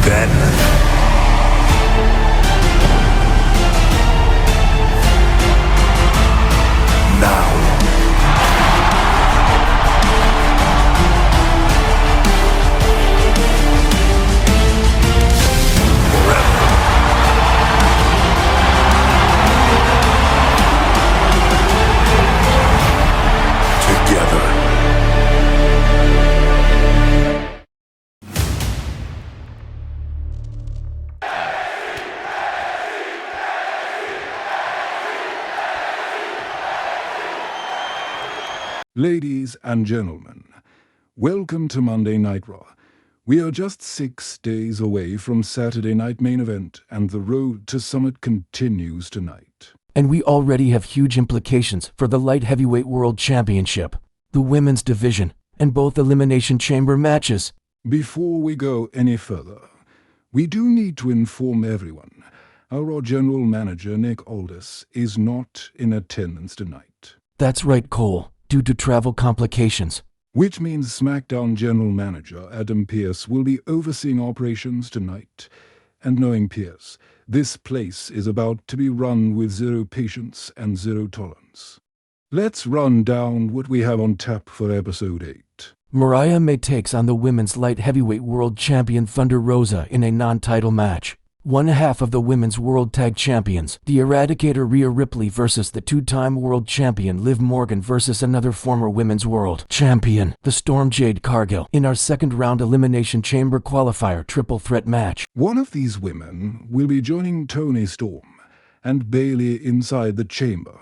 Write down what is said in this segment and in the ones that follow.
Then, now, forever. Together. Ladies and gentlemen, welcome to Monday Night Raw. We are just 6 days away from Saturday Night Main Event, and the road to Summit continues tonight. And we already have huge implications for the Light Heavyweight World Championship, the women's division, and both Elimination Chamber matches. Before we go any further, we do need to inform everyone our Raw General Manager Nick Aldis is not in attendance tonight. That's right, Cole, due to travel complications. Which means SmackDown General Manager Adam Pearce will be overseeing operations tonight. And knowing Pearce, this place is about to be run with zero patience and zero tolerance. Let's run down what we have on tap for episode 8. Mariah May takes on the women's light heavyweight world champion Thunder Rosa in a non-title match. One half of the women's world tag champions, the Eradicator Rhea Ripley versus the two-time world champion Liv Morgan versus another former women's world champion, the Storm Jade Cargill, in our second round Elimination Chamber qualifier triple threat match. One of these women will be joining Toni Storm and Bayley inside the chamber.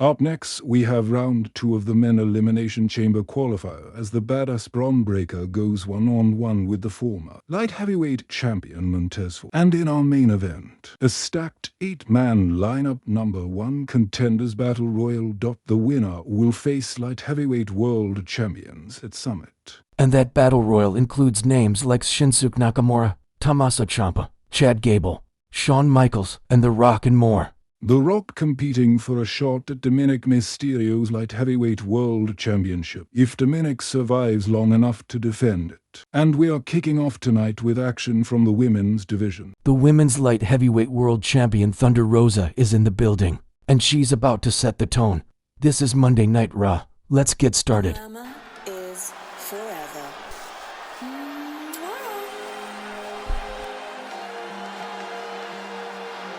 Up next, we have round 2 of the Men Elimination Chamber qualifier as the Badass Braun Breaker goes one-on-one with the former light heavyweight champion Montez Ford. And in our main event, a stacked 8-man lineup number 1 Contenders Battle Royal. The winner will face light heavyweight world champions at Summit. And that Battle Royal includes names like Shinsuke Nakamura, Tommaso Ciampa, Chad Gable, Shawn Michaels, and The Rock and more. The Rock competing for a shot at Dominic Mysterio's Light Heavyweight World Championship, if Dominic survives long enough to defend it. And we are kicking off tonight with action from the women's division. The women's light heavyweight world champion Thunder Rosa is in the building, and she's about to set the tone. This is Monday Night Raw. Let's get started. Drama is forever.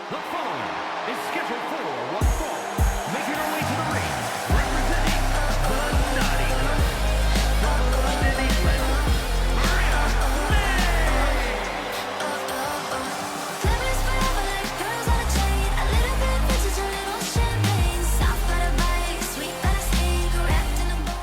The following is scheduled for one fall, making her way to the ring, representing the Naughty Club, from London, England, Maria May! Living is forever like girls on a chain. A little bit of bitches, a little champagne. Soft but a bite, sweet but a sting. Wrapped in a bow.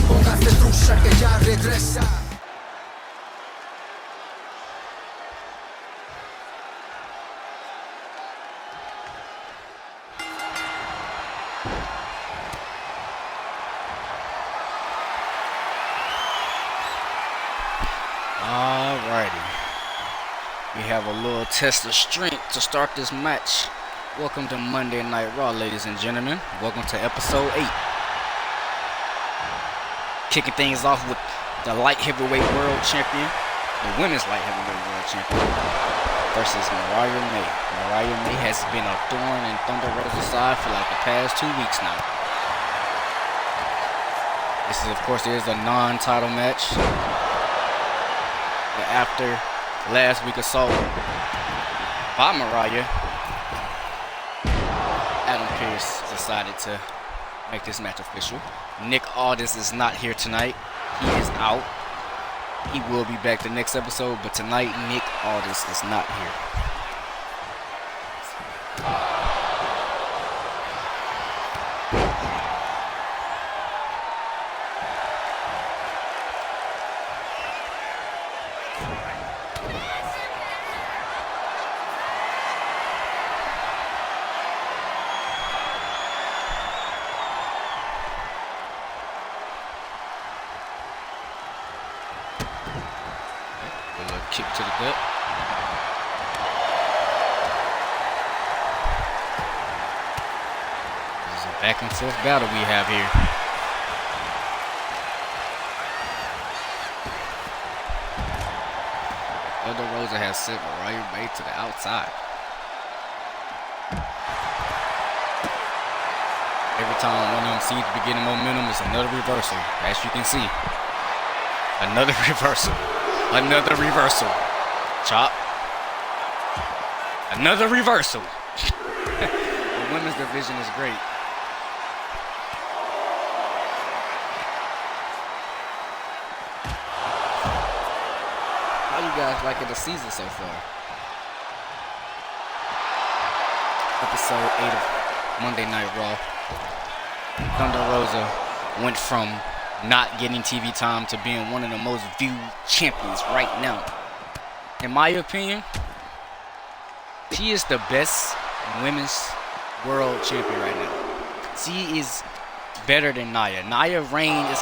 Póngase trucha que ya regresa. Alrighty. We have a little test of strength to start this match. Welcome to Monday Night Raw, ladies and gentlemen. Welcome to episode 8. Kicking things off with the light heavyweight world champion, the women's light heavyweight world champion, versus Mariah May. Mariah May has been a thorn in Thunder Rosa's side for like the past 2 weeks now. This is, of course, a non-title match. But after last week's assault by Mariah, Adam Pearce decided to make this match official. Nick Aldis is not here tonight. He is out. He will be back the next episode, but tonight Nick Aldis is not here. A little kick to the gut. This is a back and forth battle we have here. Thunder Rosa has sent Mariah May to the outside. Every time one of them seems to be getting momentum, it's another reversal. As you can see. Another reversal. Another reversal. Chop. Another reversal. The women's division is great. How you guys liking the season so far? Episode 8 of Monday Night Raw. Thunder Rosa went from not getting TV time to being one of the most viewed champions right now. In my opinion, she is the best women's world champion right now. She is better than Nia. Nia reign is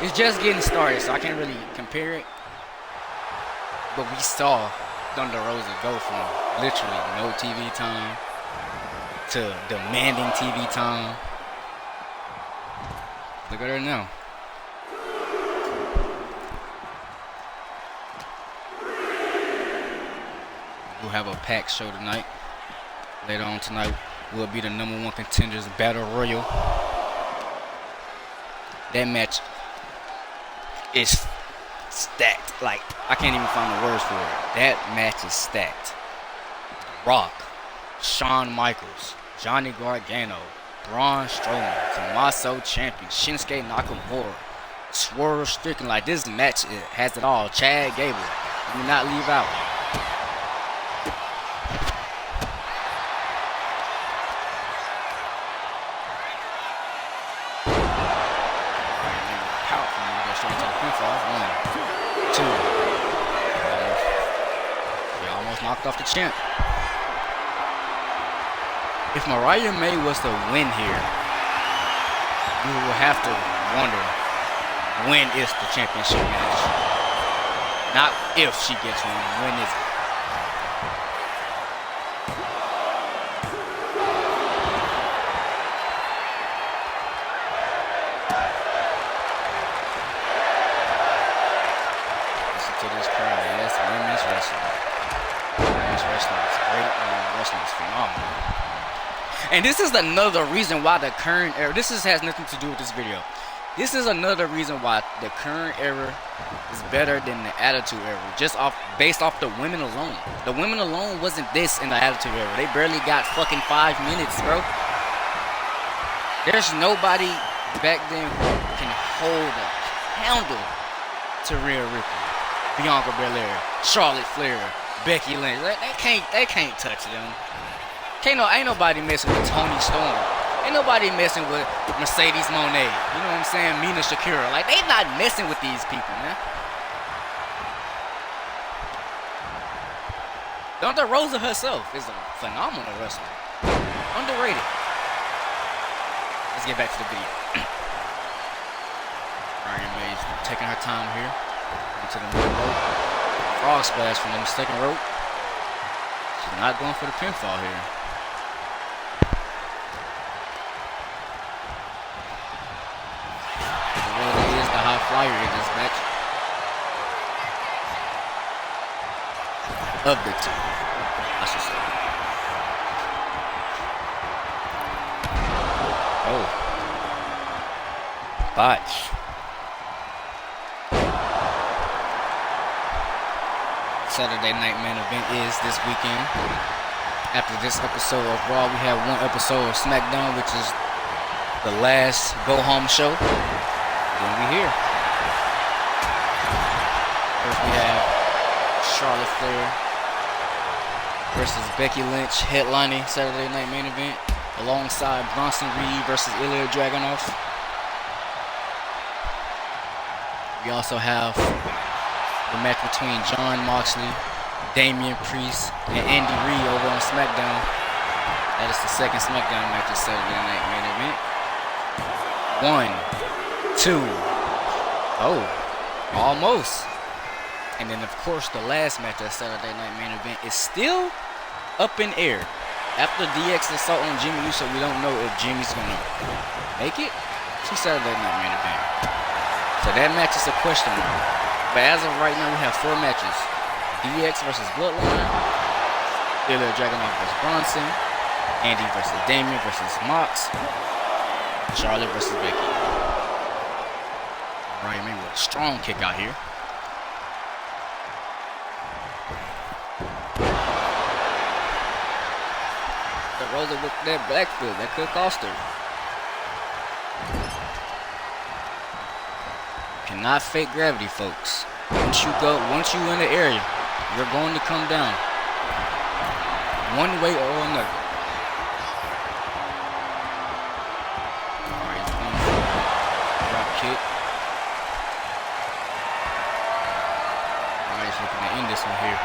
it's just getting started, so I can't really compare it. But we saw Thunder Rosa go from literally no TV time to demanding TV time. Look at her now. We'll have a packed show tonight. Later on tonight will be the #1 contenders battle royal. That match is stacked. Like, I can't even find the words for it. That match is stacked. Rock, Shawn Michaels, Johnny Gargano, Braun Strowman, Tommaso Ciampa, Shinsuke Nakamura, Swerve Strickland. Like, this match has it all. Chad Gable, do not leave out. Powerful move, go straight to the pinfall. 1, 2. He almost knocked off the champ. If Mariah May was to win here, you will have to wonder when is the championship match. Not if she gets one, when is it? Listen to this crowd. Yes, women's wrestling. Women's wrestling is great. Women's wrestling is phenomenal. And this is another reason why the current era, has nothing to do with this video. This is another reason why the current era is better than the Attitude Era. Based off the women alone. The women alone wasn't this in the Attitude Era. They barely got fucking 5 minutes, bro. There's nobody back then who can hold a candle to Rhea Ripley, Bianca Belair, Charlotte Flair, Becky Lynch. They can't touch them. Ain't nobody messing with Toni Storm. Ain't nobody messing with Mercedes Moné. You know what I'm saying? Mina Shakira. Like, they not messing with these people, man. Thunder Rosa herself is a phenomenal wrestler. Underrated. Let's get back to the video. Mariah May's taking her time here. Into the middle rope. Frog splash from the second rope. She's not going for the pinfall here. Flyer in this match of the two, I should say. Oh, botch. Saturday night main event is this weekend. After this episode of Raw, we have one episode of SmackDown, which is the last go-home show. Then we here. First we have Charlotte Flair versus Becky Lynch headlining Saturday night main event alongside Bronson Reed versus Ilya Dragunov. We also have the match between Jon Moxley, Damian Priest, and Andy Reid over on SmackDown. That is the second SmackDown match of Saturday night main event. 1, 2. Oh. Almost. And then, of course, the last match of Saturday Night Main Event is still up in air. After DX assault on Jimmy Uso, we don't know if Jimmy's going to make it to Saturday Night Main Event. So that match is a question mark. But as of right now, we have 4 matches. DX versus Bloodline, Ilya Dragunov versus Bronson, Andy versus Damien versus Mox, Charlotte versus Becky. Right, maybe a strong kick out here. The Rosa with that backfield, that could cost her. Cannot fake gravity, folks. Once you in the area, you're going to come down. One way or another. Alright, he's going for a drop kick. Alright, he's looking to end this one here.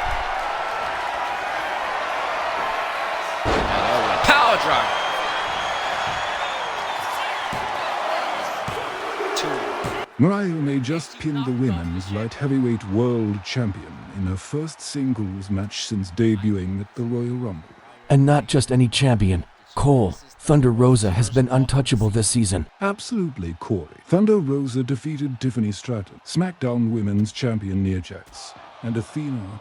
Power driver. 2. Mariah May just pinned the women's light heavyweight world champion in her first singles match since debuting at the Royal Rumble. And not just any champion. Cole, Thunder Rosa has been untouchable this season. Absolutely, Corey. Thunder Rosa defeated Tiffany Stratton, SmackDown Women's Champion Nia Jax, and Athena.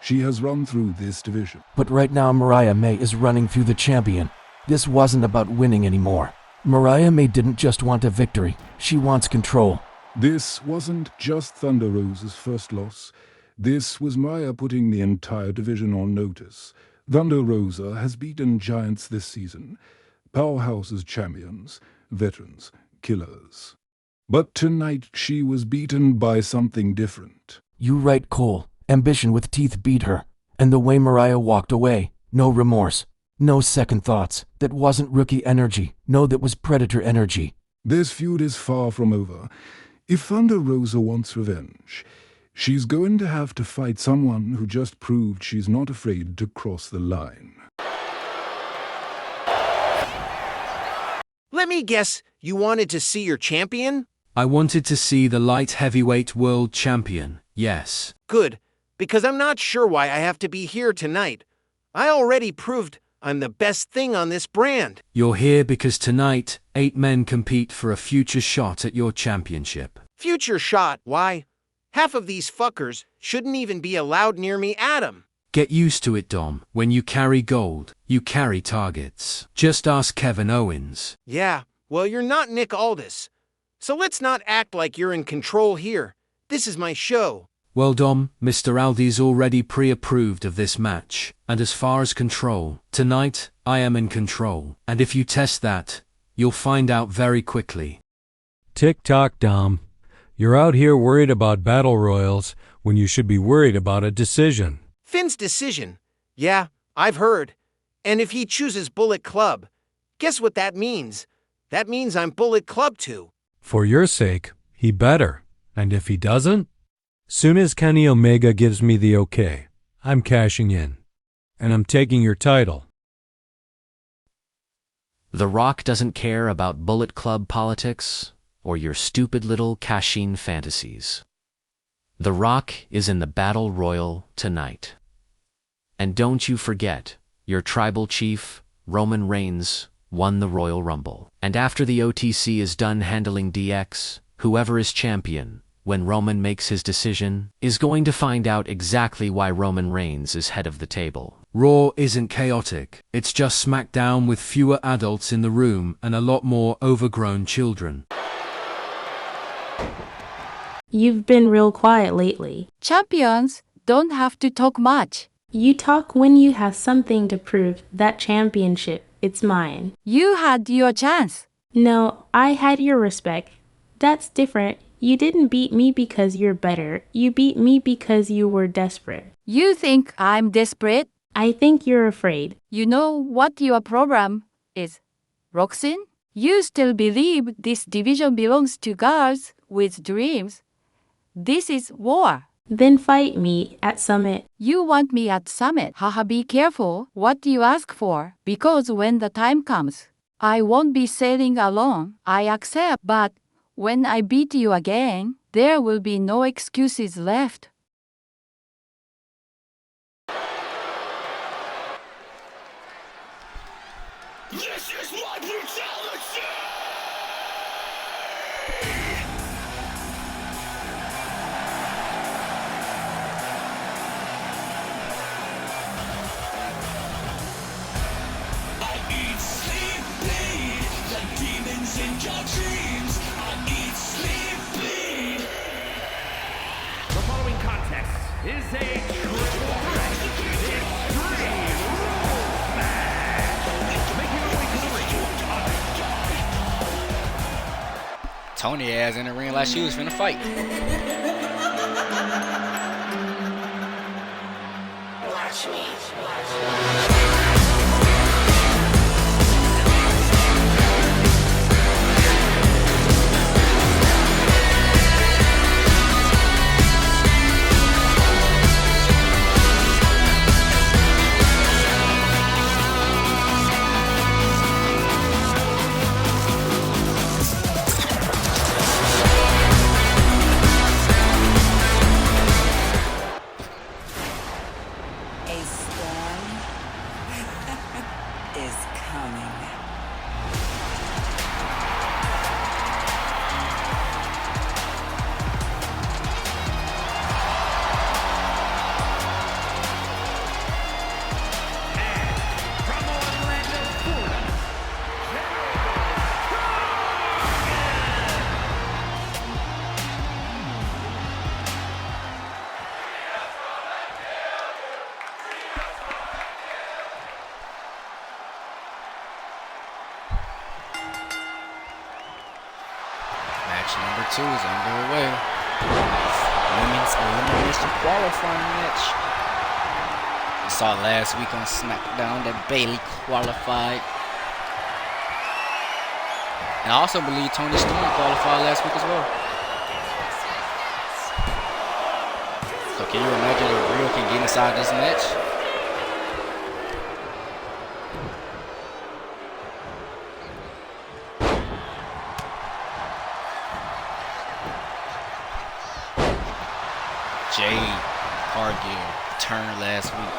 She has run through this division. But right now Mariah May is running through the champion. This wasn't about winning anymore. Mariah May didn't just want a victory. She wants control. This wasn't just Thunder Rosa's first loss. This was Mariah putting the entire division on notice. Thunder Rosa has beaten giants this season. Powerhouses champions, veterans, killers. But tonight she was beaten by something different. You right, Cole. Ambition with teeth beat her. And the way Mariah walked away, no remorse, no second thoughts. That wasn't rookie energy. No, that was predator energy. This feud is far from over. If Thunder Rosa wants revenge, she's going to have to fight someone who just proved she's not afraid to cross the line. Let me guess, you wanted to see your champion? I wanted to see the light heavyweight world champion, yes. Good, because I'm not sure why I have to be here tonight. I already proved I'm the best thing on this brand. You're here because tonight, 8 men compete for a future shot at your championship. Future shot, why? Half of these fuckers shouldn't even be allowed near me, Adam. Get used to it, Dom. When you carry gold, you carry targets. Just ask Kevin Owens. Yeah, well, you're not Nick Aldis. So let's not act like you're in control here. This is my show. Well, Dom, Mr. Aldi's already pre-approved of this match. And as far as control, tonight, I am in control. And if you test that, you'll find out very quickly. Tick-tock, Dom. You're out here worried about battle royals when you should be worried about a decision. Finn's decision. Yeah, I've heard. And if he chooses Bullet Club, guess what that means? That means I'm Bullet Club too. For your sake, he better. And if he doesn't? Soon as Kenny Omega gives me the okay, I'm cashing in. And I'm taking your title. The Rock doesn't care about Bullet Club politics or your stupid little cash-in fantasies. The Rock is in the Battle Royal tonight. And don't you forget, your tribal chief, Roman Reigns, won the Royal Rumble. And after the OTC is done handling DX, whoever is champion, when Roman makes his decision, is going to find out exactly why Roman Reigns is head of the table. Raw isn't chaotic. It's just SmackDown with fewer adults in the room and a lot more overgrown children. You've been real quiet lately. Champions don't have to talk much. You talk when you have something to prove. That championship, it's mine. You had your chance. No, I had your respect. That's different. You didn't beat me because you're better. You beat me because you were desperate. You think I'm desperate? I think you're afraid. You know what your problem is, Roxanne? You still believe this division belongs to girls with dreams. This is war. Then fight me at Summit. You want me at Summit. Haha, be careful what you ask for, because when the time comes, I won't be sailing alone. I accept, but when I beat you again, There will be no excuses left. This is my brutality! I eat, sleep, bleed. The demons in your dreams. I eat, sleep, bleed. The following contest is a triple threat extreme rules match. Making her way to the ring. Tony ass in the ring like she was finna fight. Watch me. A storm is coming. From Orlando, Florida. Match number 2 is underway. Women's elimination qualifying match. We saw last week on SmackDown that Bayley qualified. And I also believe Tony Storm qualified last week as well. So can you imagine if Real can get inside this match? Jade Cargill turned last week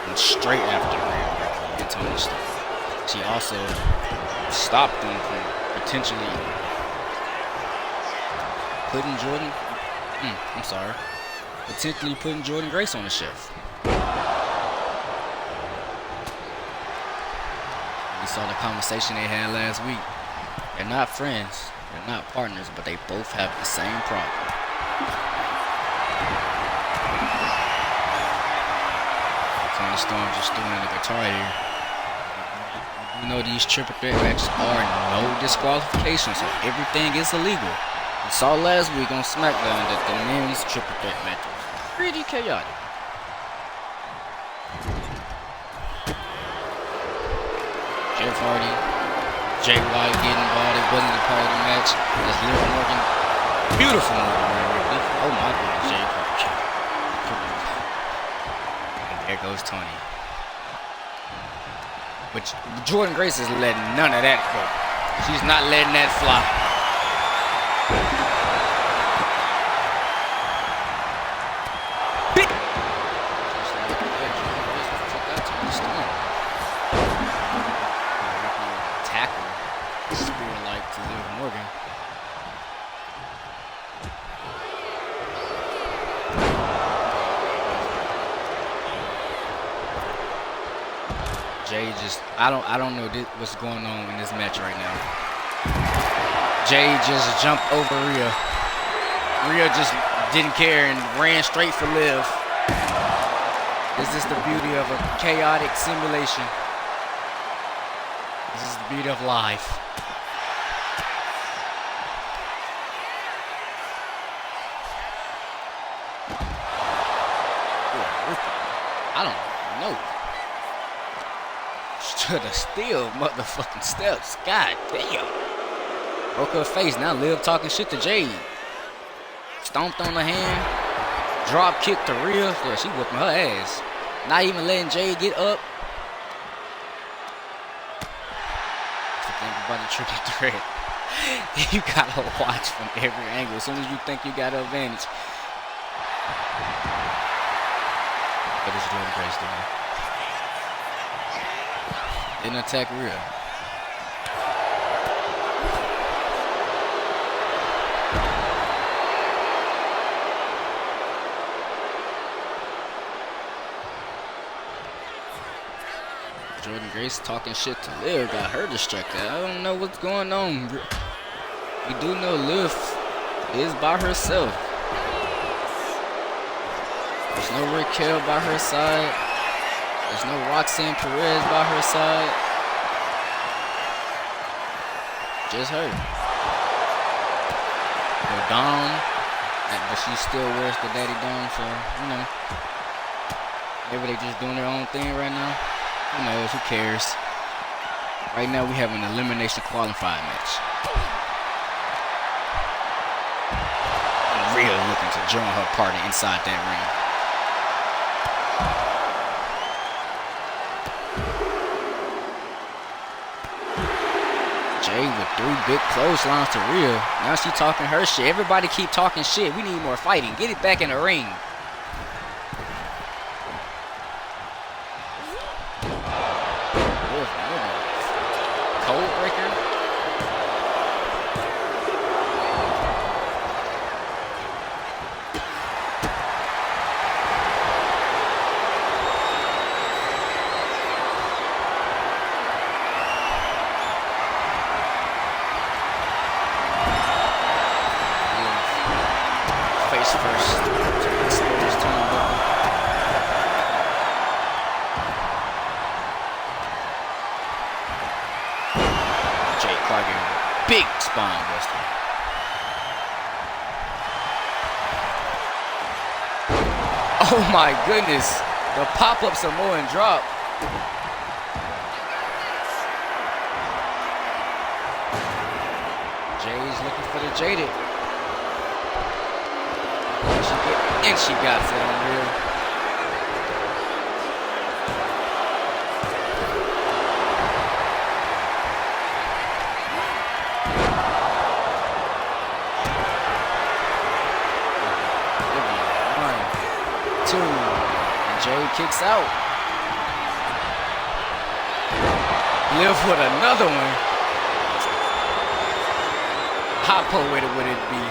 and straight after Rhea and Tony Storm. She also stopped them from potentially putting potentially putting Jordan Grace on the shelf. We saw the conversation they had last week. They're not friends, they're not partners, but they both have the same problem. Tony Storm just doing the guitar here. You know these triple threat matches are no disqualification, so everything is illegal. We saw last week on SmackDown that the men's triple threat match was pretty chaotic. Jeff Hardy, Jay White getting involved. It wasn't a part of the match. That's Liv Morgan. Beautiful Morgan. Oh my goodness, Jay Hardy. There goes Tony. But Jordan Grace is letting none of that go. She's not letting that fly. Tackle. Spear like to Liv Morgan. Jay just, I don't know what's going on in this match right now. Jay just jumped over Rhea. Rhea just didn't care and ran straight for Liv. This is the beauty of a chaotic simulation. This is the beauty of life. I don't know. To the steel motherfucking steps. God damn. Broke her face. Now Liv talking shit to Jade. Stomped on her hand. Drop kick to Rhea. Yeah, she whooping her ass. Not even letting Jade get up. That's the thing about the triple threat. You gotta watch from every angle. As soon as you think you got an advantage. What is Jordan Grace doing? Didn't attack Rhea. Jordan Grace talking shit to Liv, got her distracted. I don't know what's going on. We do know Liv is by herself. There's no Raquel by her side. There's no Roxanne Perez by her side. Just her. No Dom, but she still wears the daddy Dom, so, you know. Maybe they just doing their own thing right now. Who knows? Who cares? Right now we have an elimination qualifying match. Rhea looking to join her party inside that ring. Jay with 3 big clotheslines to Rhea. Now she talking her shit. Everybody keep talking shit. We need more fighting. Get it back in the ring. Cold breaker. Face first to expose turnbuckle. Big spine buster. Oh my goodness. The pop-up Samoan drop. Jay's looking for the jaded. And she got it on Rhea. Jay kicks out. Liv with another one. How poetic would it be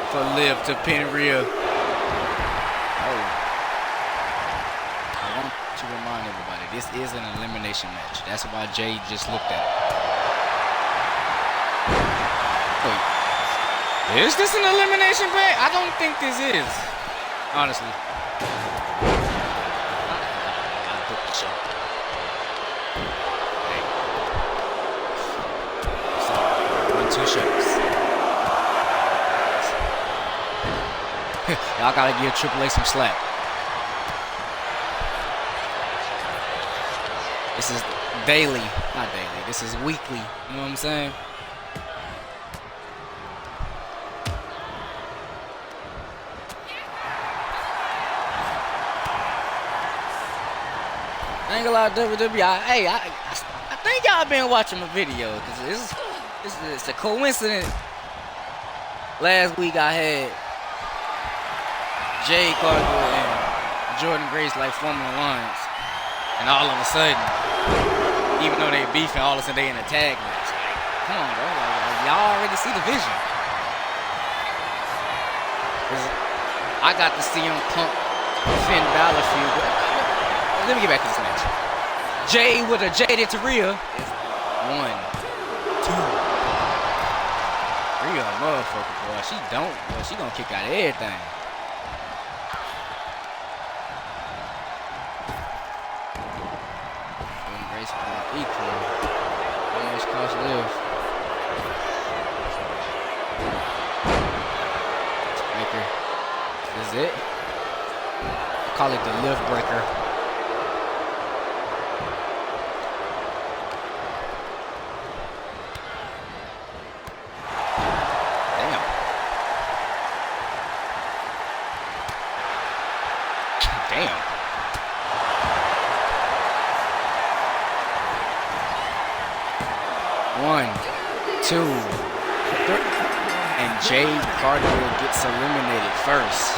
for Liv to pin Rhea? Oh. I want to remind everybody, this is an elimination match. That's why Jay just looked at it. Wait. Is this an elimination match? I don't think this is. Honestly. Two shows. Y'all gotta give Triple H some slack. This is daily, not daily. This is weekly. You know what I'm saying? I ain't gonna lie, WWE. I think y'all been watching my video because it's a coincidence. Last week I had Jay Cargill and Jordan Grace like forming alliance, and all of a sudden, even though they beefing, all of a sudden they in a tag match. Like, come on, bro, like, y'all already see the vision. I got to see him pump Finn Balor feud. Let me get back to this match. Jay with a jaded to Rhea. 1, 2. Rhea a motherfucker, boy. She gonna kick out everything. Jordan Grace playing equal. Almost cost Liv. Breaker. This is it. I call it the Liv breaker. One, two. And Jade Cargill gets eliminated first.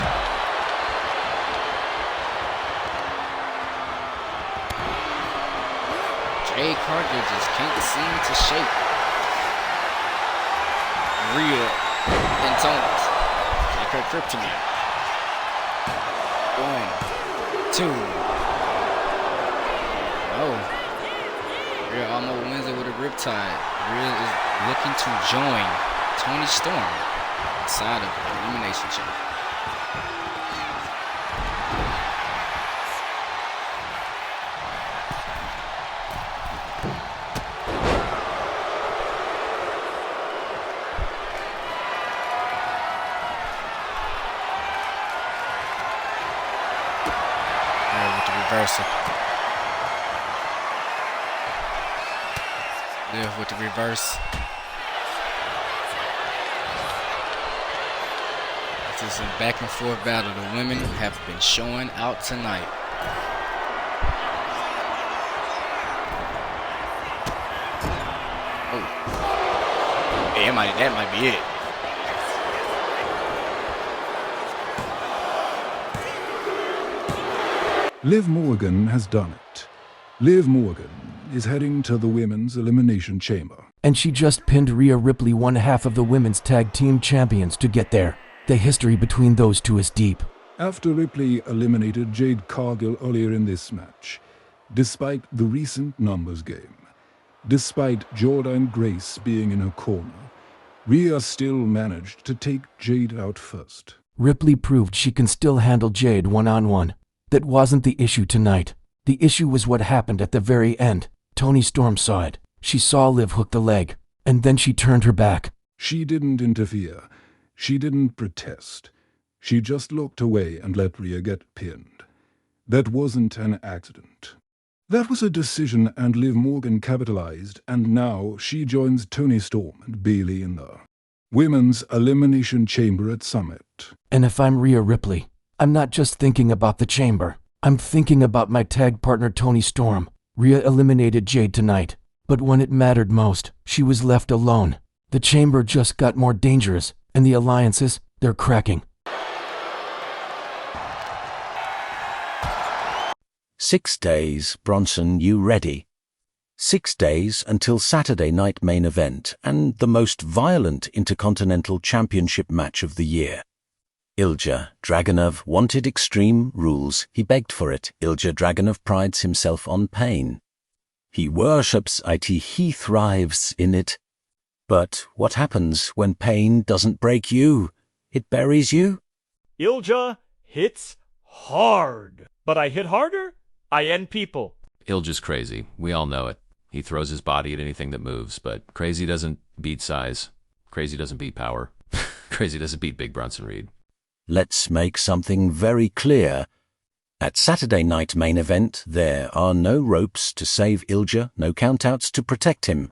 Jade Cargill just can't seem to shake Rhea and Tony's. Like her kryptonite. 1, 2. Oh. Rhea almost wins it with a riptide. Rhea is looking to join Toni Storm inside of the Elimination Chamber. Reversal. Live with the reverse. This is a back and forth battle. The women have been showing out tonight. Oh. Hey, that might be it. Liv Morgan has done it. Liv Morgan is heading to the Women's Elimination Chamber. And she just pinned Rhea Ripley, one half of the Women's Tag Team Champions, to get there. The history between those two is deep. After Ripley eliminated Jade Cargill earlier in this match, despite the recent numbers game, despite Jordan Grace being in her corner, Rhea still managed to take Jade out first. Ripley proved she can still handle Jade one-on-one. That wasn't the issue tonight. The issue was what happened at the very end. Toni Storm saw it. She saw Liv hook the leg, and then she turned her back. She didn't interfere. She didn't protest. She just looked away and let Rhea get pinned. That wasn't an accident. That was a decision, and Liv Morgan capitalized, and now she joins Toni Storm and Bayley in the Women's Elimination Chamber at Summit. And if I'm Rhea Ripley, I'm not just thinking about the chamber. I'm thinking about my tag partner Toni Storm. Rhea eliminated Jade tonight, but when it mattered most, she was left alone. The chamber just got more dangerous, and the alliances, they're cracking. 6 days, Bronson, you ready? 6 days until Saturday night main event and the most violent Intercontinental Championship match of the year. Ilja Dragunov wanted Extreme Rules. He begged for it. Ilja Dragunov prides himself on pain. He worships it. He thrives in it. But what happens when pain doesn't break you? It buries you? Ilja hits hard. But I hit harder. I end people. Ilja's crazy. We all know it. He throws his body at anything that moves, but crazy doesn't beat size. Crazy doesn't beat power. Crazy doesn't beat Big Bronson Reed. Let's make something very clear. At Saturday night main event, there are no ropes to save Ilja, no countouts to protect him.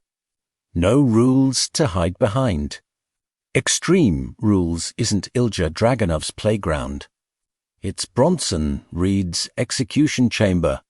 No rules to hide behind. Extreme Rules isn't Ilja Dragunov's playground. It's Bronson Reed's execution chamber.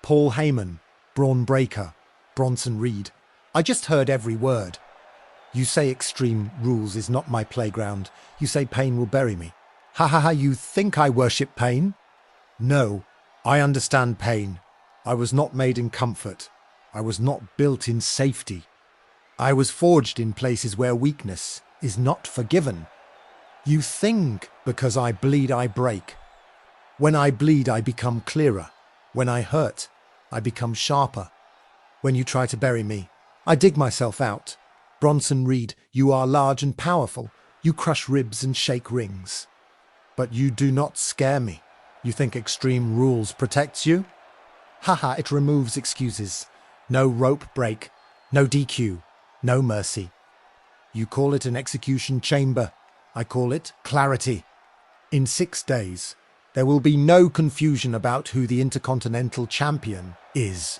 Paul Heyman, Braun Breaker, Bronson Reed. I just heard every word. You say Extreme Rules is not my playground. You say pain will bury me. Ha ha ha, you think I worship pain? No, I understand pain. I was not made in comfort. I was not built in safety. I was forged in places where weakness is not forgiven. You think because I bleed I break. When I bleed I become clearer. When I hurt, I become sharper. When you try to bury me, I dig myself out. Bronson Reed, you are large and powerful. You crush ribs and shake rings. But you do not scare me. You think Extreme Rules protects you? Haha, it removes excuses. No rope break, no DQ, no mercy. You call it an execution chamber. I call it clarity. In 6 days, there will be no confusion about who the Intercontinental Champion is.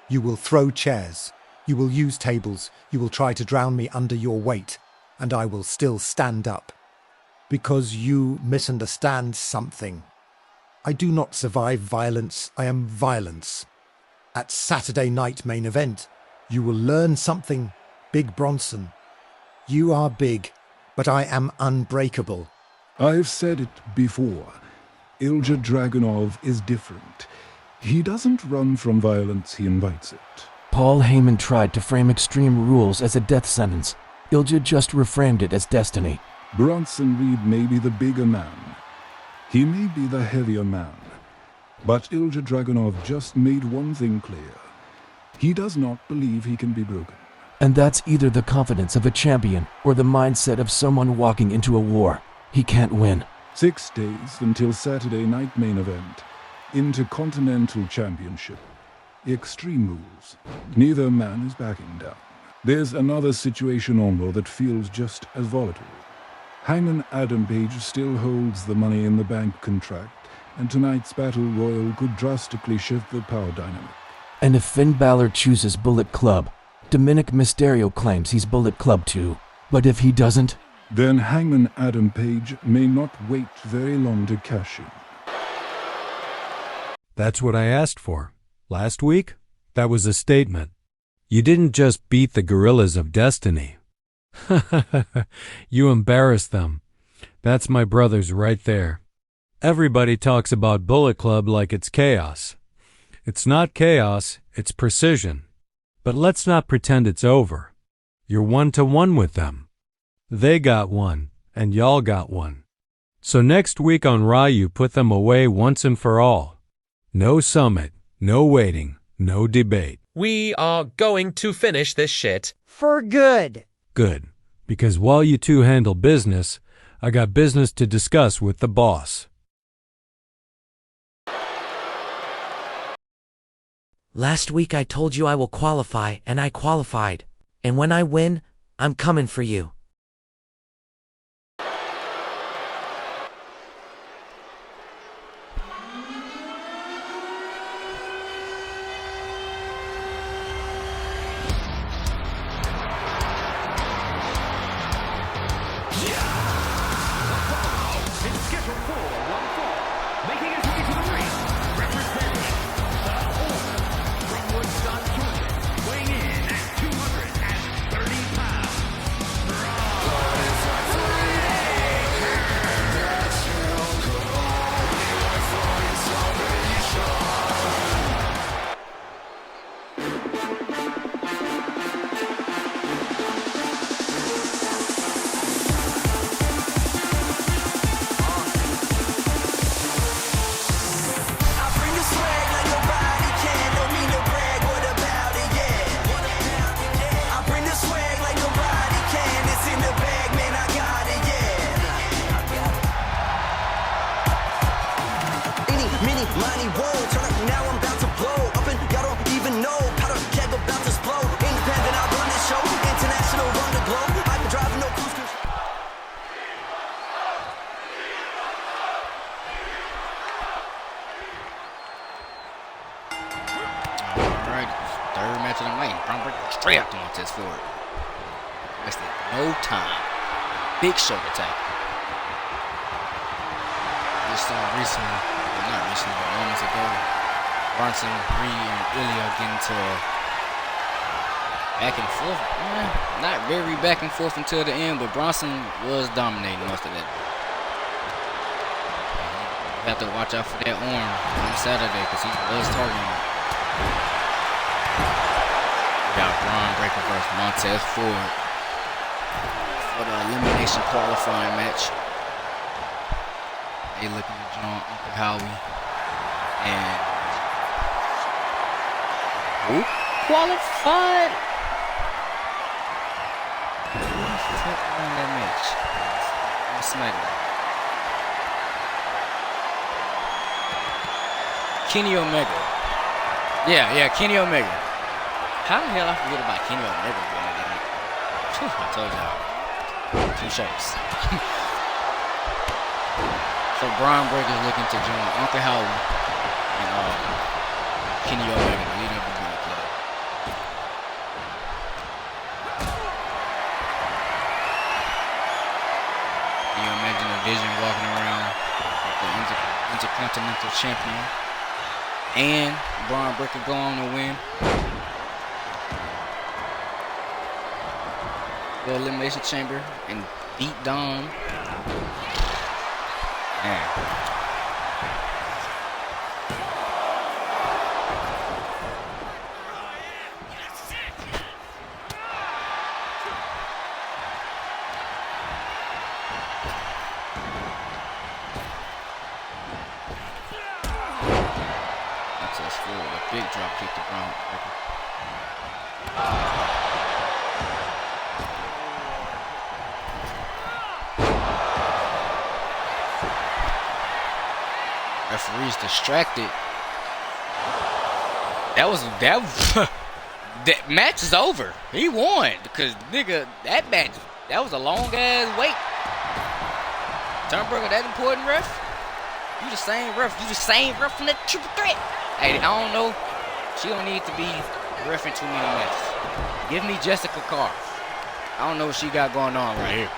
You will throw chairs. You will use tables. You will try to drown me under your weight. And I will still stand up. Because you misunderstand something. I do not survive violence. I am violence. At Saturday night main event, you will learn something, Big Bronson. You are big, but I am unbreakable. I've said it before. Ilja Dragunov is different. He doesn't run from violence, he invites it. Paul Heyman tried to frame Extreme Rules as a death sentence. Ilja just reframed it as destiny. Bronson Reed may be the bigger man. He may be the heavier man. But Ilja Dragunov just made one thing clear. He does not believe he can be broken. And that's either the confidence of a champion or the mindset of someone walking into a war. He can't win. 6 days until Saturday night main event. Intercontinental Championship. Extreme Rules. Neither man is backing down. There's another situation on Raw that feels just as volatile. Hangman Adam Page still holds the Money in the Bank contract, and tonight's Battle Royal could drastically shift the power dynamic. And if Finn Balor chooses Bullet Club, Dominic Mysterio claims he's Bullet Club too. But if he doesn't, then Hangman Adam Page may not wait very long to cash in. That's what I asked for. Last week, that was a statement. You didn't just beat the Gorillas of Destiny. You embarrassed them. That's my brothers right there. Everybody talks about Bullet Club like it's chaos. It's not chaos, it's precision. But let's not pretend it's over. You're 1-to-1 with them. They got one, and y'all got one. So next week on Raw, you put them away once and for all. No summit, no waiting, no debate. We are going to finish this shit. For good. Good, because while you two handle business, I got business to discuss with the boss. Last week I told you I will qualify, and I qualified. And when I win, I'm coming for you. Straight out the Montez Ford. Wasted no time. Big shoulder tackle. Just saw recently, well, not recently, but moments ago, Bronson Reed and Ilya get into a back and forth. Not very back and forth until the end, but Bronson was dominating most of that. You have to watch out for that arm on Saturday because he was targeting him. Got Braun Breaker versus Montez Ford for the elimination qualifying match. They looking at John Uncle Howie and who qualified? Who won that match? SmackDown. Kenny Omega Yeah, Kenny Omega. How the hell I forget about Kenny Omega? Whew, I told y'all. 2 shirts. So Braun Breaker's looking to join Uncle Howard and Kenny Omega, the leader of the Bullet Club. Can you imagine a Vision walking around with the Intercontinental Champion and Braun Breaker go on to win the Elimination Chamber and beat Dom? Man. That's us forward. A big drop kick to Braun Breaker. Referee's distracted. That match is over. He won because nigga, that match, that was a long ass wait. Turnberger, that important ref? You the same ref. You the same ref from that triple threat. Hey, I don't know. She don't need to be reffing too many matches. Give me Jessica Carr. I don't know what she got going on right here.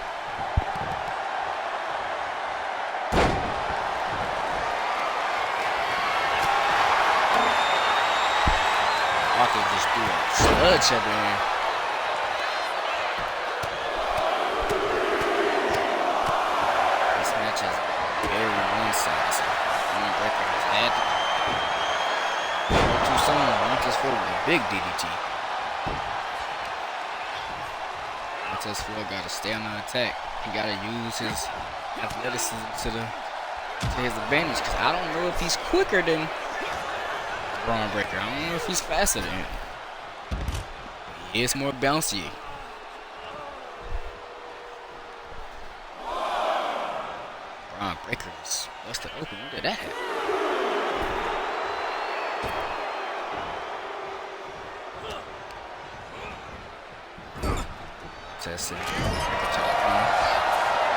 Walker just threw a sledgehammer in. This match is very one-sided. Braun Breaker has had to go too soon. Montez Ford with a big DDT. Montez Ford got to stay on the attack. He got to use his athleticism to his advantage because I don't know if he's quicker than Braun Breaker. I don't know if he's faster than him. He is more bouncy. Braun Breaker is busted open. When did that happen? Testing. With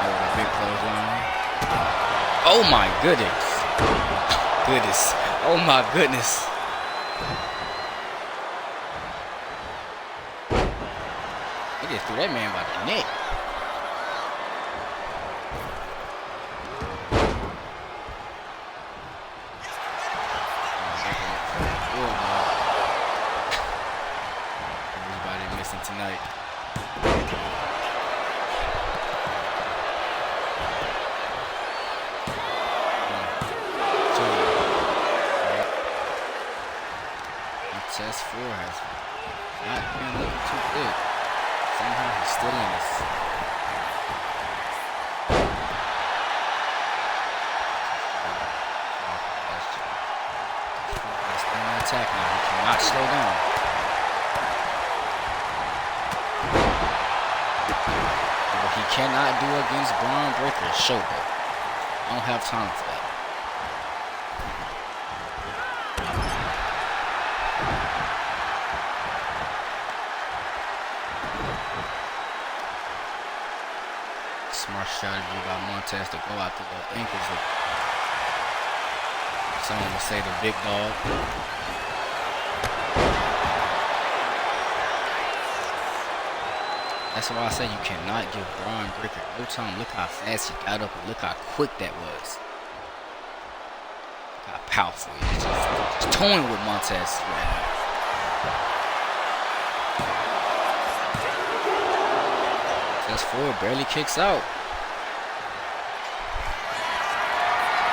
a big clothesline. Oh my goodness. Oh my goodness. He just threw that man by the neck. Everybody missing tonight. Montez Ford has not been looking too good. Somehow he's still in this. He's still in attack now. He cannot slow down. What he cannot do against Braun Breaker is showboat. I don't have time for that. Smart strategy by Montez to go out to the ankles of someone would say the big dog. That's why I say you cannot give Braun Breaker no time. Look how fast he got up and look how quick that was. Look how powerful he is. Just toying with Montez right now. Montez Ford barely kicks out.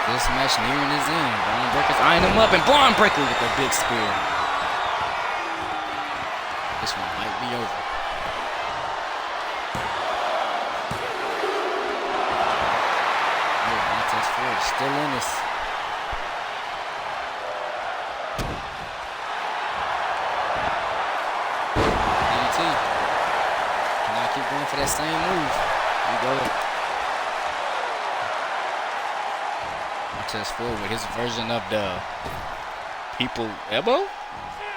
This match nearing his end. Braun Breaker's eyeing him up and Braun Breaker with a big spear. This one might be over. Montez Ford still in this. DDT. Cannot keep going for that same move. There you go. Montez Ford with his version of the people elbow.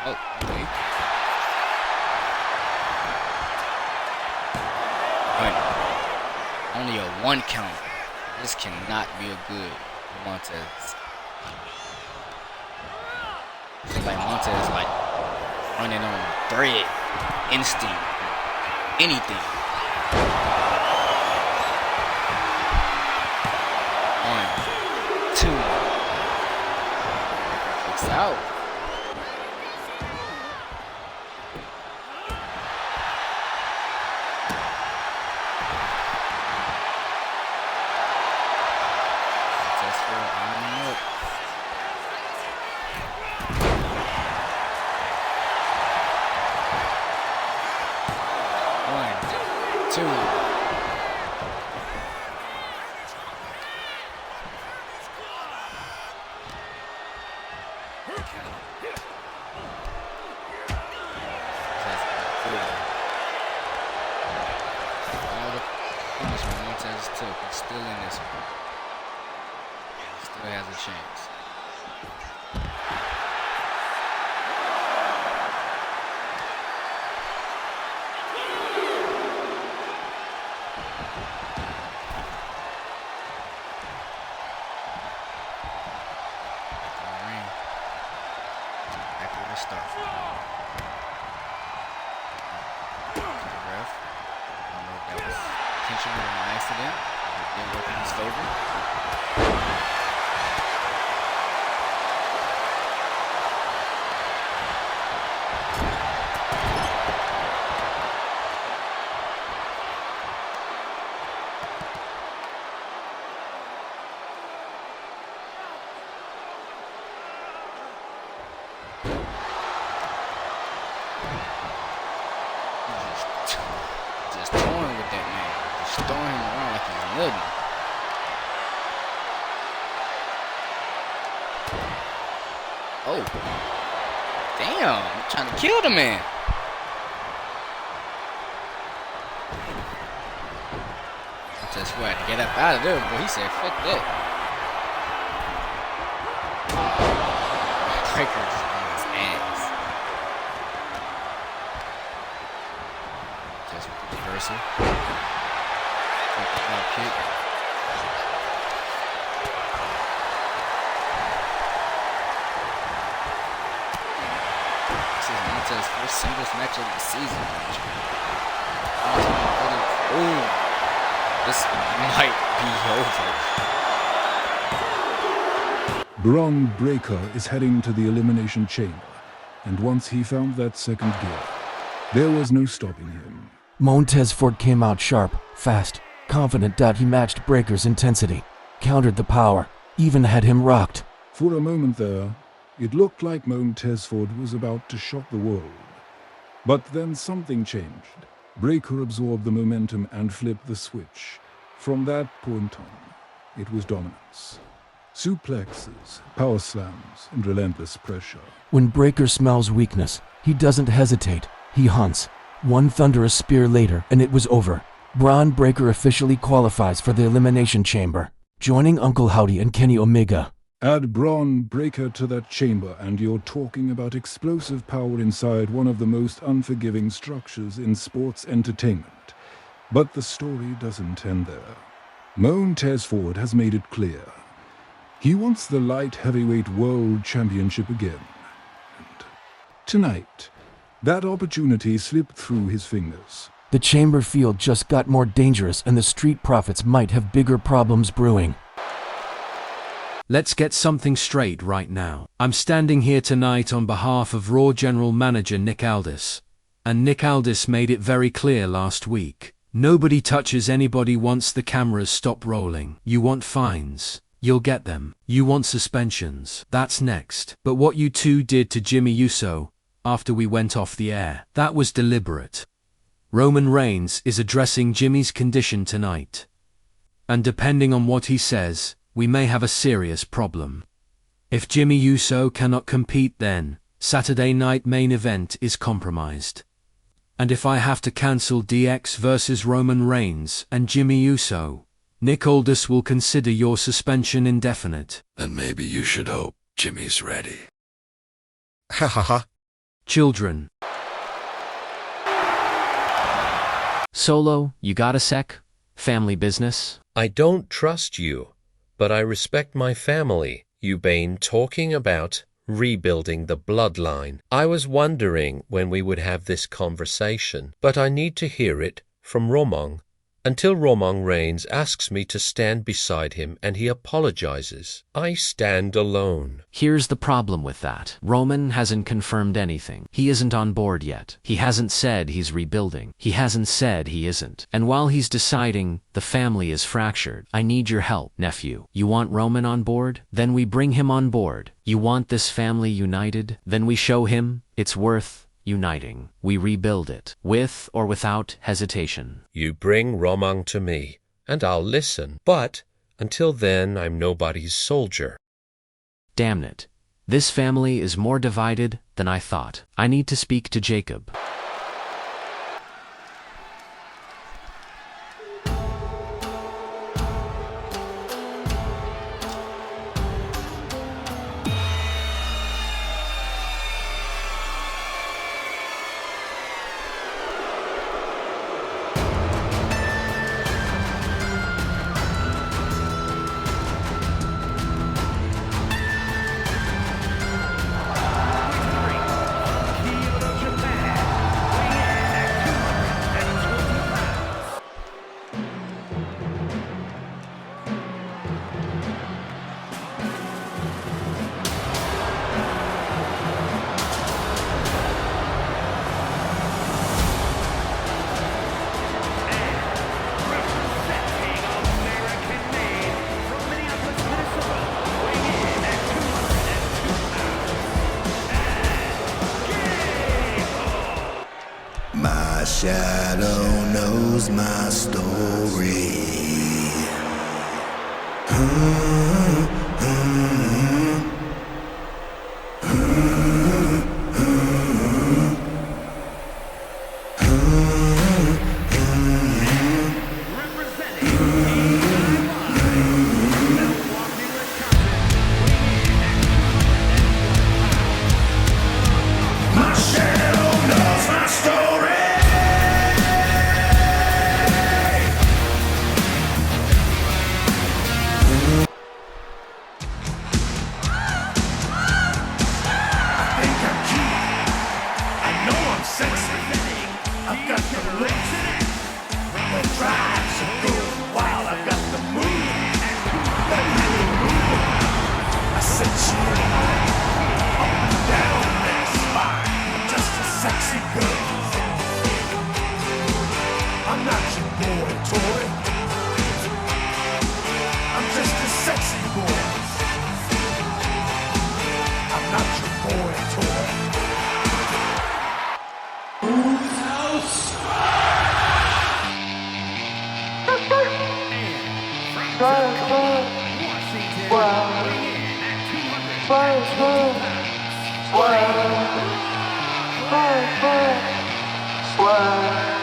Oh, okay. But only a 1 count. This cannot be a good Montez. It's like Montez like running on bread, instinct, anything. 1, 2. Kicks out. He's still in this one. Still has a chance. Back where we start from. The ref. I don't know if that was intentional or an accident. It didn't work in his favor. Just toying with that man. Just throwing him around like he's nothing. Oh. Damn. I'm trying to kill the man. I just swear to get up out of there, but he said, fuck that. Breaker's on his ass. Just reversal. Drop kick. This is Montez's first singles match of the season. Ooh. This might be over. Braun Breaker is heading to the Elimination Chamber, and once he found that second gear, there was no stopping him. Montez Ford came out sharp, fast, confident that he matched Breaker's intensity, countered the power, even had him rocked. For a moment there, it looked like Montez Ford was about to shock the world. But then something changed. Breaker absorbed the momentum and flipped the switch. From that point on, it was dominance. Suplexes, power slams, and relentless pressure. When Breaker smells weakness, he doesn't hesitate, he hunts. One thunderous spear later, and it was over. Braun Breaker officially qualifies for the Elimination Chamber, joining Uncle Howdy and Kenny Omega. Add Braun Breaker to that chamber and you're talking about explosive power inside one of the most unforgiving structures in sports entertainment. But the story doesn't end there. Montez Ford has made it clear. He wants the light heavyweight world championship again. And tonight, that opportunity slipped through his fingers. The chamber field just got more dangerous and the Street Profits might have bigger problems brewing. Let's get something straight right now. I'm standing here tonight on behalf of Raw General Manager Nick Aldis. And Nick Aldis made it very clear last week. Nobody touches anybody once the cameras stop rolling. You want fines. You'll get them. You want suspensions. That's next. But what you two did to Jimmy Uso, after we went off the air, that was deliberate. Roman Reigns is addressing Jimmy's condition tonight. And depending on what he says, we may have a serious problem. If Jimmy Uso cannot compete, then Saturday night main event is compromised. And if I have to cancel DX versus Roman Reigns and Jimmy Uso, Nick Aldis will consider your suspension indefinite. Then maybe you should hope Jimmy's ready. Ha ha ha. Children. Solo, you got a sec? Family business? I don't trust you, but I respect my family. You been talking about rebuilding the bloodline. I was wondering when we would have this conversation, but I need to hear it from Romang. Until Romang Reigns asks me to stand beside him and he apologizes, I stand alone. Here's the problem with that. Roman hasn't confirmed anything. He isn't on board yet. He hasn't said he's rebuilding. He hasn't said he isn't. And while he's deciding, the family is fractured. I need your help, nephew. You want Roman on board? Then we bring him on board. You want this family united? Then we show him it's worth uniting. We rebuild it, with or without hesitation. You bring Romang to me, and I'll listen. But until then, I'm nobody's soldier. Damn it. This family is more divided than I thought. I need to speak to Jacob. My shadow knows my story. My shadow knows my story. I think I'm cute. I know I'm sexy. I've got the looks, the drive, so good, wild. I've got the move. That really move. I said chill up and down that spine. I'm just a sexy girl. I'm not your boy toy. I'm just a sexy boy. I'm not your boy toy. Who's house?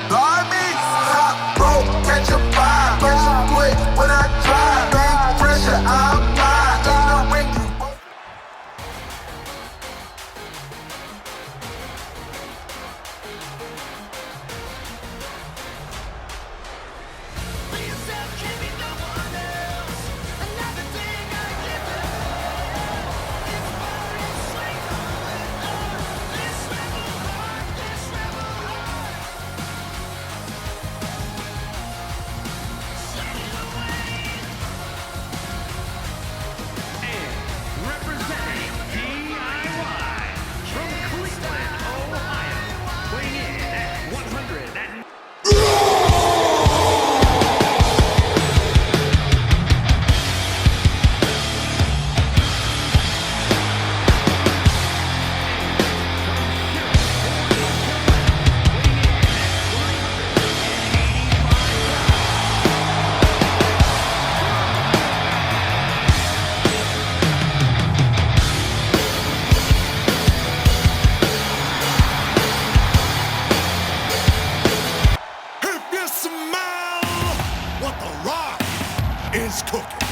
Garments, hot, broke, catch a vibe, catch a quick when I drive. Big pressure, I apply. Ain't no way you. Representing DIY from Cleveland, Ohio, weighing in at 100 and If you smell what the rock is cooking.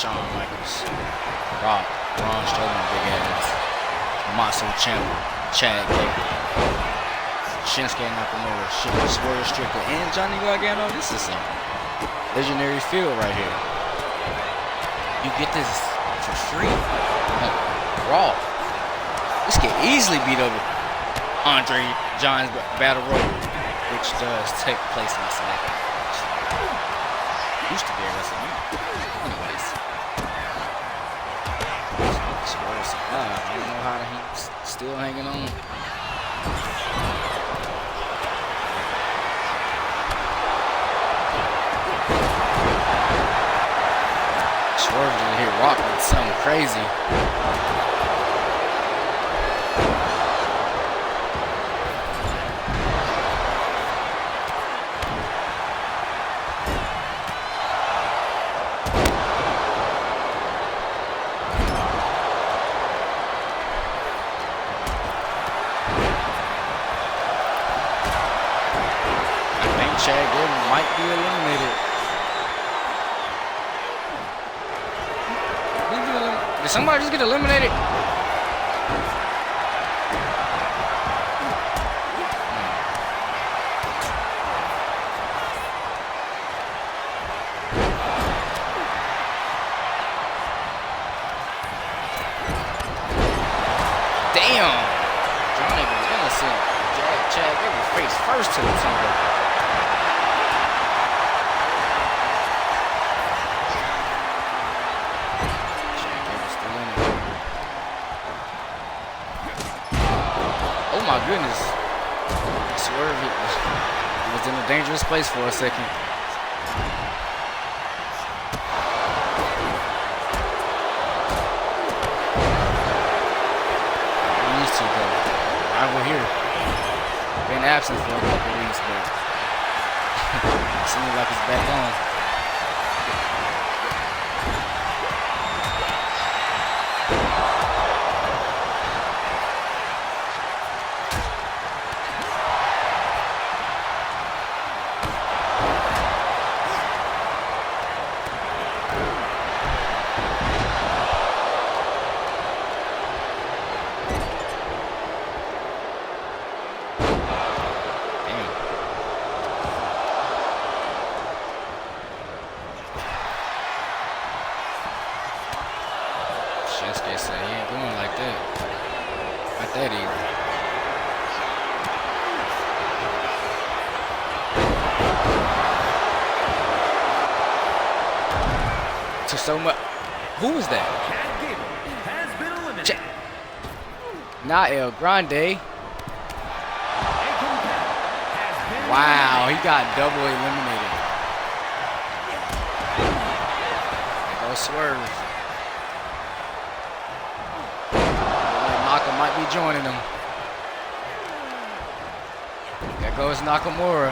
Shawn Michaels, Rock, Braun Strowman, big ass, Tommaso Ciampa, Chad Gable, Shinsuke Nakamura, Swerve Strickland, and Johnny Gargano. This is a legendary field right here. You get this for free. Raw. This can easily beat over Andre John's Battle Royal, which does take place in SmackDown. Used to be a WrestleMania. Anyways. Swerve survived. I don't know how he's still hanging on. Swerve just hit Rock with something crazy. Chad Gable might be eliminated. Did somebody just get eliminated? Damn! Johnny was gonna send Chad Gable face first to the turnbuckle. Oh my goodness. Swerve was in a dangerous place for a second. We're used to though. Rival here. Been absent for a couple weeks, but seems like it's back on. Shinsuke said he ain't going like that. Not that easy. To so much. Who was that? Not El Grande. Wow, he got double eliminated. There goes Swerve. Naka might be joining him. There goes Nakamura.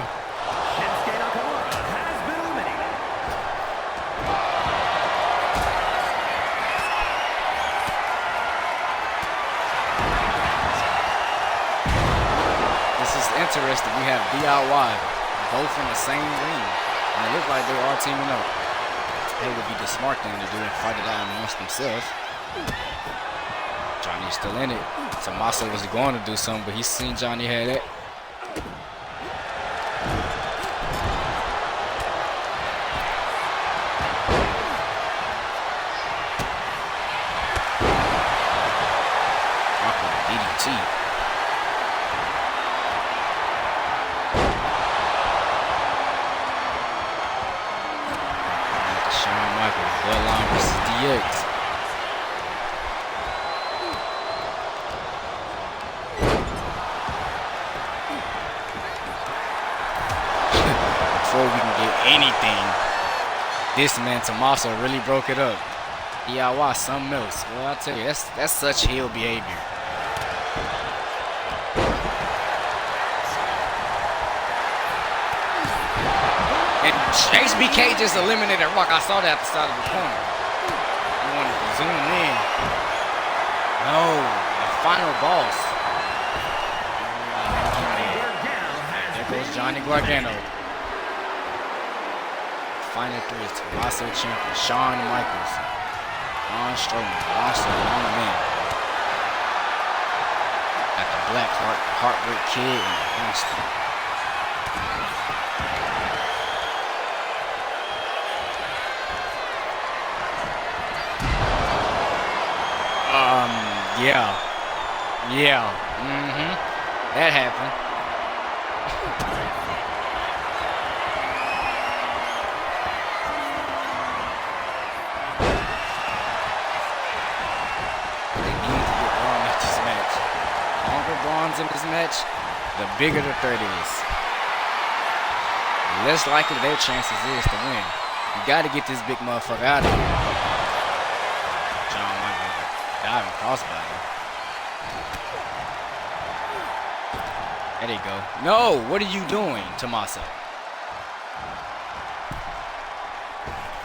This is interesting. We have DIY both in the same ring. And it looks like they are teaming up. It would be the smart thing to do and fight it out amongst themselves. Johnny's still in it. Tommaso was going to do something, but he's seen Johnny had it. DDT. Shawn Michaels, Bloodline versus DX. Before we can get anything, this man Tommaso really broke it up. DIY something else. Well, I'll tell you, that's such heel behavior. And HBK just eliminated Rock. I saw that at the side of the corner. You wanted to zoom in. No, the final boss. There goes Johnny Gargano. final three is Tommaso Ciampa, Shawn Michaels, Braun Strowman, Braun Strowman on the man. Got the Black Heartbreak Kid and Austin. Yeah. That happened. They need to get Braun in this match. The longer Braun's in this match, the bigger the threat is. The less likely their chances is to win. You gotta get this big motherfucker out of here. Shawn Michaels diving crossbody. There you go. No, what are you doing, Tommaso?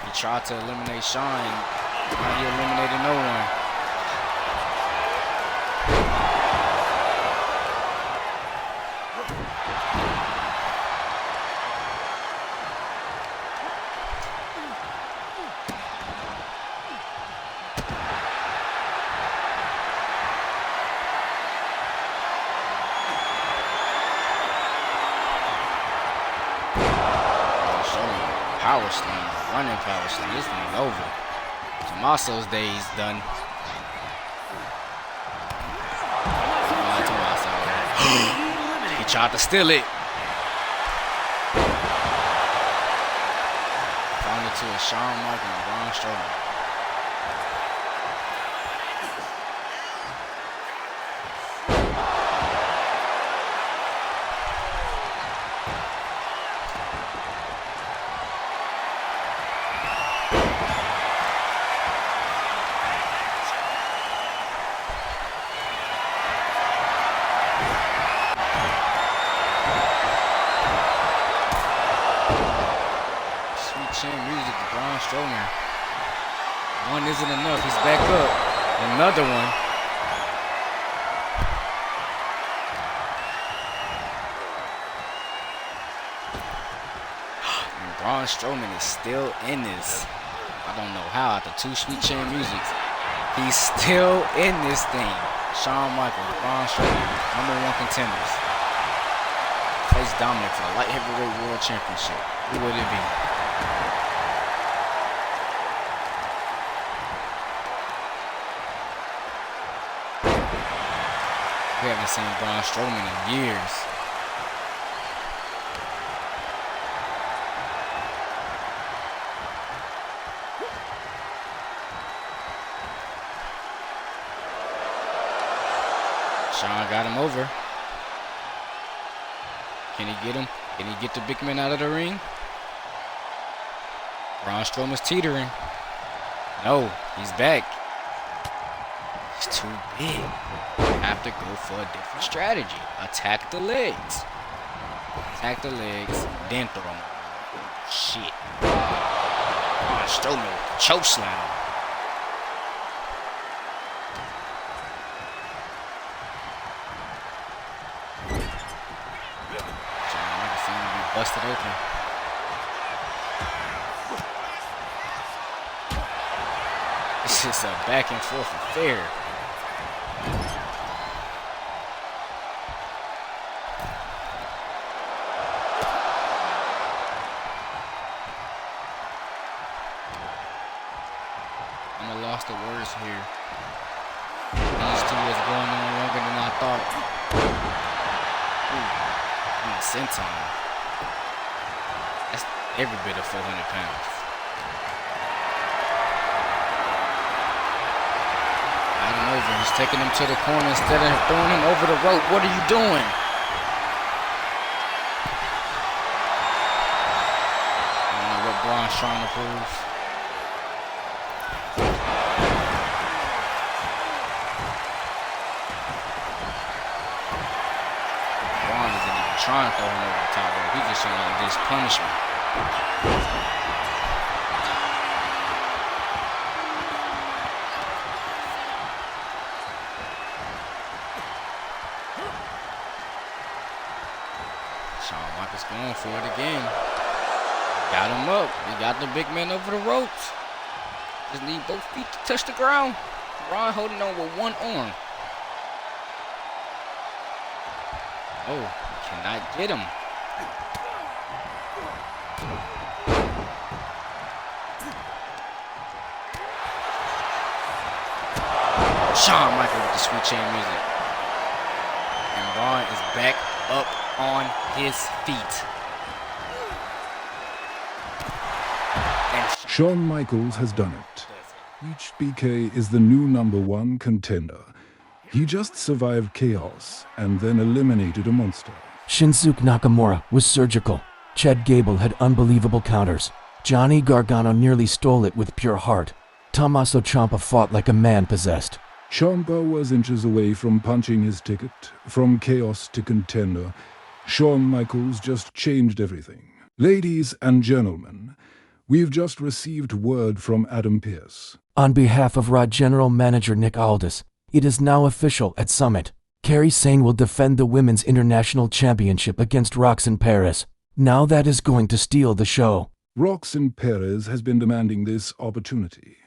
He tried to eliminate Shawn. Now he eliminated no one. Power slam, running power slam. This thing's over. Tommaso's days done. Tommaso. He tried to steal it. Found it to a Shawn Michaels and Braun Strowman. Music to Braun Strowman. One isn't enough. He's back up. Another one. And Braun Strowman is still in this. I don't know how. After two Sweet Chin Musics, he's still in this thing. Shawn Michaels, Braun Strowman, #1 contenders. Face dominant for the Light Heavyweight World Championship. Who would it be? We haven't seen Braun Strowman in years. Shawn got him over. Can he get him? Can he get the big man out of the ring? Braun Strowman's teetering. No, he's back. He's too big. Have to go for a different strategy. Attack the legs. Attack the legs, then throw him. Shit. Braun Strowman with the choke slam. Busted open. It's just a back and forth affair. I'm at lost the words here. These two is going on longer than I thought. Ooh, in the senton. That's every bit of 400 pounds. Got him over. He's taking him to the corner instead of throwing him over the rope. What are you doing? I don't know what Braun's trying to prove. Braun isn't even trying to throw him over the top rope. He's just showing like this punishment. Shawn Michaels going for it again. Got him up. We got the big man over the ropes. Just need both feet to touch the ground. Ron holding on with one arm. Oh, cannot get him. Shawn Michaels with the sweet chain music. And Ron is back up on his feet. Shawn Michaels has done it. HBK is the new #1 contender. He just survived chaos and then eliminated a monster. Shinsuke Nakamura was surgical. Chad Gable had unbelievable counters. Johnny Gargano nearly stole it with pure heart. Tommaso Ciampa fought like a man possessed. Ciampa was inches away from punching his ticket, from chaos to contender. Shawn Michaels just changed everything. Ladies and gentlemen, we've just received word from Adam Pearce. On behalf of Raw General Manager Nick Aldis, it is now official at Summit. Kairi Sane will defend the Women's International Championship against Roxanne Perez. Now that is going to steal the show. Roxanne Perez has been demanding this opportunity,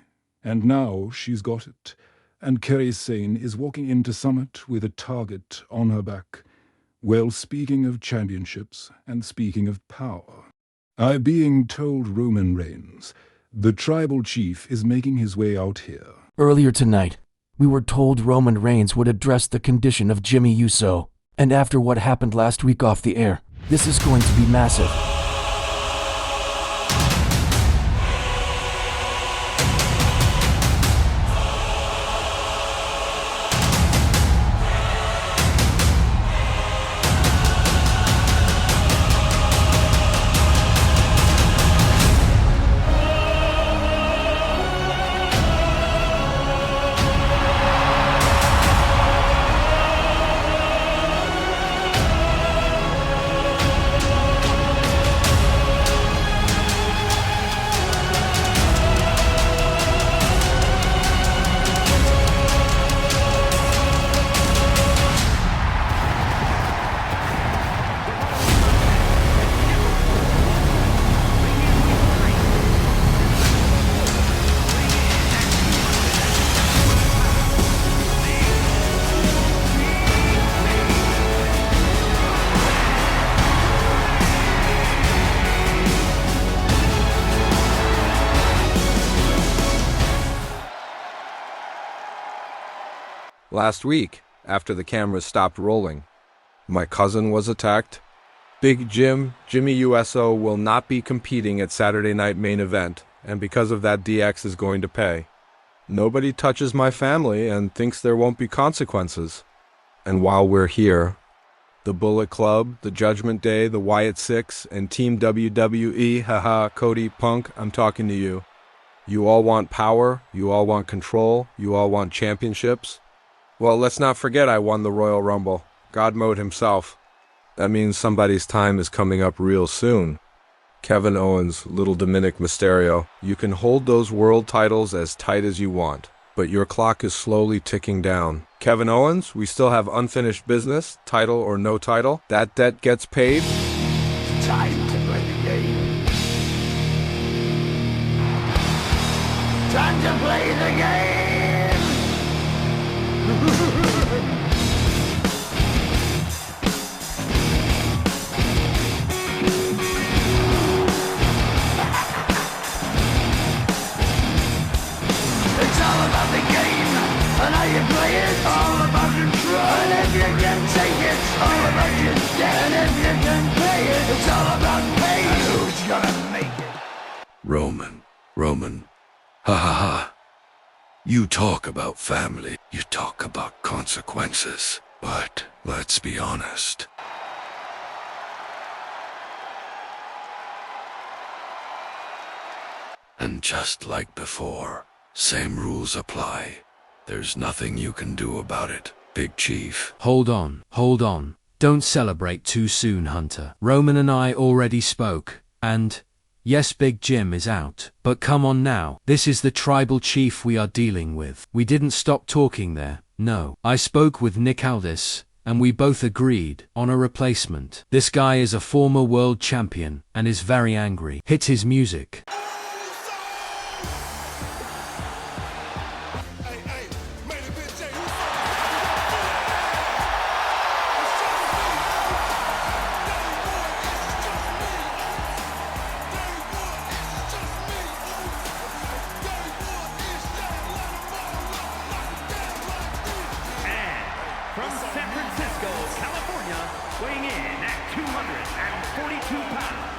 and now she's got it. And Kairi Sane is walking into Summit with a target on her back. Well, speaking of championships and speaking of power, I being told Roman Reigns, the tribal chief, is making his way out here. Earlier tonight, we were told Roman Reigns would address the condition of Jimmy Uso. And after what happened last week off the air, this is going to be massive. Last week, after the cameras stopped rolling, my cousin was attacked. Big Jim, Jimmy USO, will not be competing at Saturday Night Main Event, and because of that, DX is going to pay. Nobody touches my family and thinks there won't be consequences. And while we're here, the Bullet Club, the Judgment Day, the Wyatt Six, and Team WWE, haha, Cody, Punk, I'm talking to you. You all want power, you all want control, you all want championships. Well, let's not forget I won the Royal Rumble. God mode himself. That means somebody's time is coming up real soon. Kevin Owens, Little Dominic Mysterio, you can hold those world titles as tight as you want, but your clock is slowly ticking down. Kevin Owens, we still have unfinished business, title or no title. That debt gets paid. Time to play the game. Time to play the game. It's all about the game and how you play it. All about control, and if you can take it, all about your debt, and if you can pay it, it's all about pain. And who's gonna make it? Roman, ha ha ha. You talk about family, you talk about consequences, but let's be honest. And just like before, same rules apply. There's nothing you can do about it, Big Chief. Hold on. Don't celebrate too soon, Hunter. Roman and I already spoke, and yes, Big Jim is out. But come on now, this is the tribal chief we are dealing with. We didn't stop talking there, no. I spoke with Nick Aldis, and we both agreed on a replacement. This guy is a former world champion and is very angry. Hit his music. From San Francisco, California, weighing in at 242 pounds,